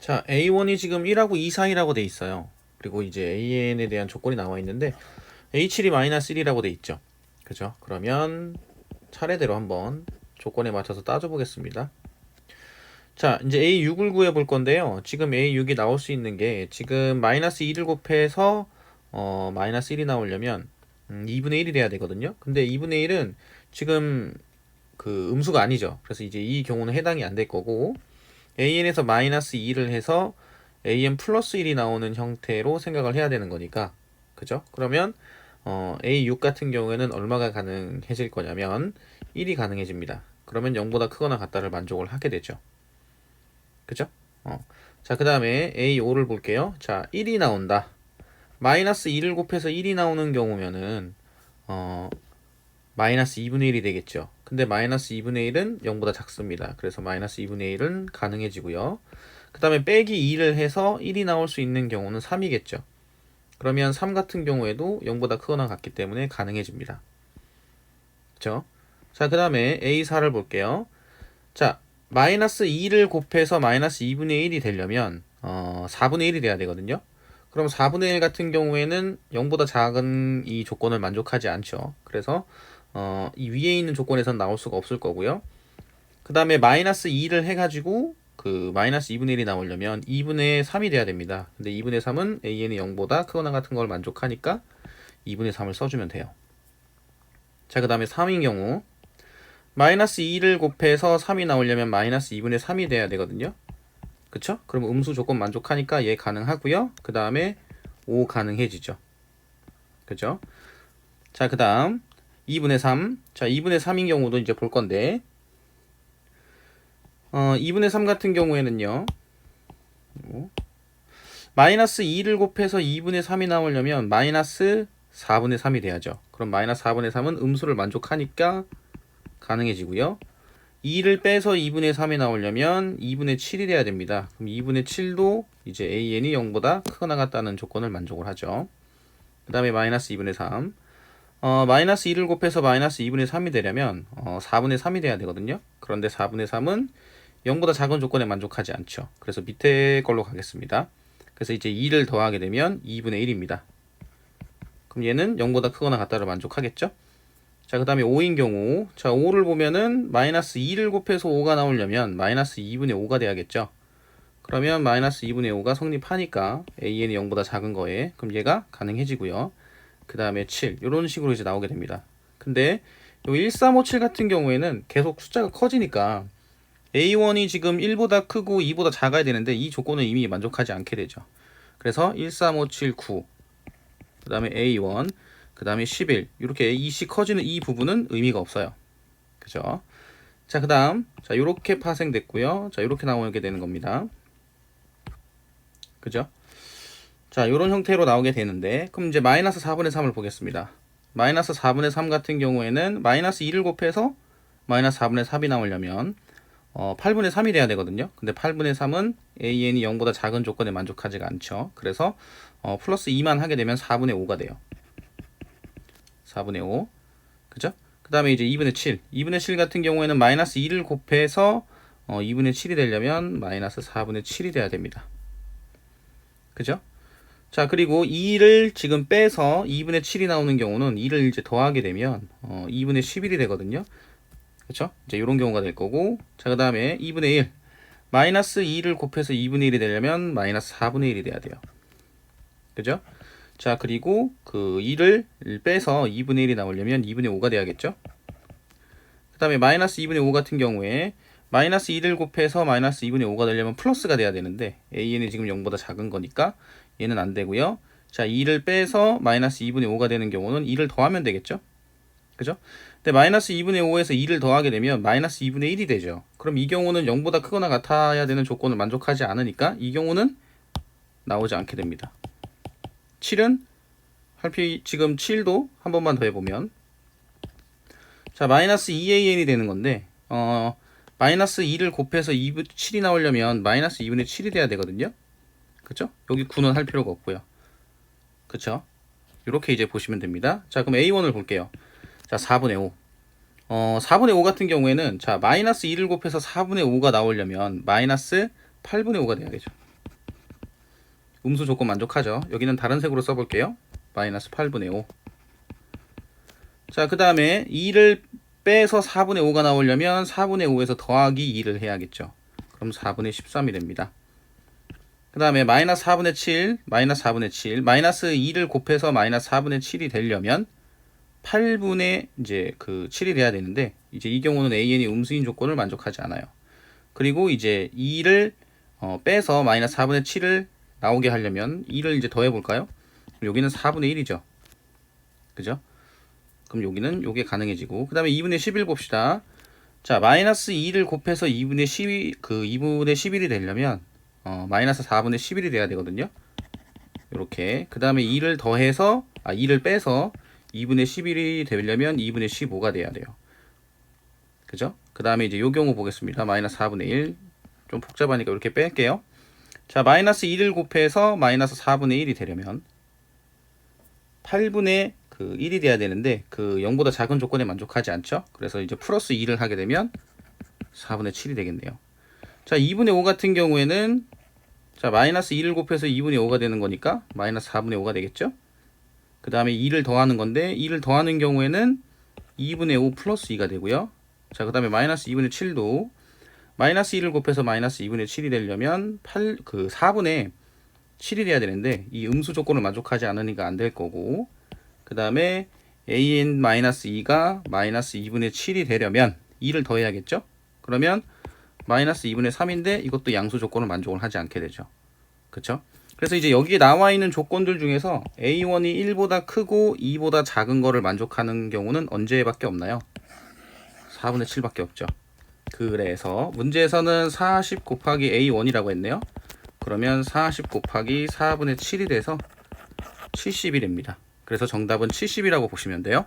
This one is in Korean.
자, A1이 지금 1하고 2 사이라고 돼 있어요. 그리고 이제 AN에 대한 조건이 나와 있는데 A7이 -1이라고 돼 있죠. 그죠? 그러면 차례대로 한번 조건에 맞춰서 따져 보겠습니다. 자, 이제 A6을 구해 볼 건데요. 지금 A6이 나올 수 있는 게 지금 -2를 곱해서 -1이 나오려면 2분의 1이 돼야 되거든요. 근데 2분의 1은 지금 그 음수가 아니죠. 그래서 이제 이 경우는 해당이 안 될 거고 AN에서 -2를 해서 AN 플러스 1이 나오는 형태로 생각을 해야 되는 거니까 그죠? 그러면 A6 같은 경우에는 얼마가 가능해질 거냐면 1이 가능해집니다. 그러면 0보다 크거나 같다를 만족을 하게 되죠. 그죠? 자, 그 다음에 A5를 볼게요. 자, 1이 나온다. -2를 곱해서 1이 나오는 경우면은 -2분의 1이 되겠죠. 근데 -2분의 1은 0보다 작습니다. 그래서 -2분의 1은 가능해지고요. 그 다음에 빼기 2를 해서 1이 나올 수 있는 경우는 3이겠죠. 그러면 3 같은 경우에도 0보다 크거나 같기 때문에 가능해집니다. 그쵸? 자, 그 다음에 A4를 볼게요. 자, -2를 곱해서 -2분의 1이 되려면 4분의 1이 돼야 되거든요. 그럼 4분의 1 같은 경우에는 0보다 작은 이 조건을 만족하지 않죠. 그래서 이 위에 있는 조건에선 나올 수가 없을 거고요. 그 다음에 -2를 해가지고 그 -2분의 1이 나오려면 2분의 3이 돼야 됩니다. 근데 2분의 3은 AN이 0보다 크거나 같은 걸 만족하니까 2분의 3을 써주면 돼요. 자, 그 다음에 3인 경우 -2를 곱해서 3이 나오려면 -2분의 3이 돼야 되거든요. 그쵸? 그럼 음수 조건 만족하니까 얘 가능하고요. 그 다음에 5 가능해지죠. 그죠? 자, 그 다음 2분의 3. 자, 2분의 3인 경우도 이제 볼 건데 2분의 3 같은 경우에는요. -2를 곱해서 2분의 3이 나오려면 -4분의 3이 돼야죠. 그럼 -4분의 3은 음수를 만족하니까 가능해지고요. 2를 빼서 2분의 3이 나오려면 2분의 7이 돼야 됩니다. 그럼 2분의 7도 이제 AN이 0보다 크거나 같다는 조건을 만족을 하죠. 그 다음에 -2분의 3. -2를 곱해서 -2분의 3이 되려면 4분의 3이 돼야 되거든요. 그런데 4분의 3은 0보다 작은 조건에 만족하지 않죠. 그래서 밑에 걸로 가겠습니다. 그래서 이제 2를 더하게 되면 2분의 1입니다. 그럼 얘는 0보다 크거나 같다를 만족하겠죠. 자, 그 다음에 5인 경우, 자, 5를 보면은 -2를 곱해서 5가 나오려면 -2분의 5가 돼야겠죠. 그러면 -2분의 5가 성립하니까 AN이 0보다 작은 거에 그럼 얘가 가능해지고요. 그 다음에 7 이런 식으로 이제 나오게 됩니다. 근데 요 1357 같은 경우에는 계속 숫자가 커지니까 A1이 지금 1보다 크고 2보다 작아야 되는데 이 조건은 이미 만족하지 않게 되죠. 그래서 1357 9 그 다음에 A1 그 다음에 11 이렇게 이시 커지는 이 부분은 의미가 없어요. 그죠? 자, 그 다음 자 이렇게 파생됐고요. 자, 이렇게 나오게 되는 겁니다. 그죠? 자, 이런 형태로 나오게 되는데 그럼 이제 -4분의 3을 보겠습니다. -4분의 3 같은 경우에는 -2를 곱해서 -4분의 3이 나오려면 8분의 3이 돼야 되거든요. 근데 8분의 3은 AN이 0보다 작은 조건에 만족하지가 않죠. 그래서 플러스 2만 하게 되면 4분의 5가 돼요. 4분의 5. 그죠? 그 다음에 이제 2분의 7. 2분의 7 같은 경우에는 -2를 곱해서 2분의 7이 되려면 -4분의 7이 돼야 됩니다. 그죠? 자, 그리고 2를 지금 빼서 2분의 7이 나오는 경우는 2를 이제 더하게 되면 2분의 11이 되거든요. 그렇죠? 이제 이런 경우가 될 거고, 자, 그 다음에 2분의 1. -2를 곱해서 2분의 1이 되려면 -4분의 1이 돼야 돼요. 그죠? 자, 그리고 그 2를 빼서 2분의 1이 나오려면 2분의 5가 돼야겠죠? 그 다음에 -2분의 5 같은 경우에 -2를 곱해서 -2분의 5가 되려면 플러스가 돼야 되는데 AN이 지금 0보다 작은 거니까 얘는 안 되고요. 자, 2를 빼서 -2분의 5가 되는 경우는 2를 더하면 되겠죠? 그죠? 근데 -2분의 5에서 2를 더하게 되면 -2분의 1이 되죠. 그럼 이 경우는 0보다 크거나 같아야 되는 조건을 만족하지 않으니까 이 경우는 나오지 않게 됩니다. 7은 지금 7도 한 번만 더 해보면 자, -2AN이 되는 건데 -2를 곱해서 7이 나오려면 -2분의 7이 돼야 되거든요. 그쵸? 여기 9는 할 필요가 없고요. 그쵸? 이렇게 이제 보시면 됩니다. 자, 그럼 A1을 볼게요. 자, 4분의 5. 4분의 5 같은 경우에는 자, -2를 곱해서 4분의 5가 나오려면 -8분의 5가 돼야 되죠. 음수 조건 만족하죠. 여기는 다른 색으로 써볼게요. 마이너스 8분의 5. 자, 그 다음에 2를 빼서 4분의 5가 나오려면 4분의 5에서 더하기 2를 해야겠죠. 그럼 4분의 13이 됩니다. 그 다음에 마이너스 4분의 7, 마이너스 4분의 7, 마이너스 2를 곱해서 마이너스 4분의 7이 되려면 8분의 이제 그 7이 돼야 되는데, 이제 이 경우는 AN이 음수인 조건을 만족하지 않아요. 그리고 이제 2를 빼서 마이너스 4분의 7을 나오게 하려면 2를 이제 더해 볼까요? 여기는 4분의 1이죠. 그죠? 그럼 여기는 요게 가능해지고, 그 다음에 2분의 11 봅시다. 자, 마이너스 2를 곱해서 2분의 11이 되려면 마이너스 4분의 11이 돼야 되거든요. 요렇게. 그 다음에 2를 더해서 2를 빼서 2분의 11이 되려면 2분의 15가 돼야 돼요. 그죠? 그 다음에 이제 요 경우 보겠습니다. 마이너스 4분의 1. 좀 복잡하니까 이렇게 뺄게요. 자, 마이너스 2를 곱해서 마이너스 4분의 1이 되려면 8분의 1이 돼야 되는데, 0보다 작은 조건에 만족하지 않죠? 그래서 이제 플러스 2를 하게 되면 4분의 7이 되겠네요. 자, 2분의 5 같은 경우에는, 자, 마이너스 2를 곱해서 2분의 5가 되는 거니까 마이너스 4분의 5가 되겠죠? 그 다음에 2를 더하는 건데, 2를 더하는 경우에는 2분의 5 플러스 2가 되고요. 자, 그 다음에 마이너스 2분의 7도 마이너스 2를 곱해서 마이너스 2분의 7이 되려면 4분의 7이 돼야 되는데, 이 음수 조건을 만족하지 않으니까 안 될 거고, 그 다음에 an-2가 마이너스 2분의 7이 되려면 2를 더해야겠죠? 그러면 마이너스 2분의 3인데 이것도 양수 조건을 만족을 하지 않게 되죠. 그쵸? 그래서 이제 여기에 나와 있는 조건들 중에서 a1이 1보다 크고 2보다 작은 거를 만족하는 경우는 언제밖에 없나요? 4분의 7밖에 없죠. 그래서 문제에서는 40 곱하기 a1이라고 했네요. 그러면 40 곱하기 4분의 7이 돼서 70이 됩니다. 그래서 정답은 70이라고 보시면 돼요.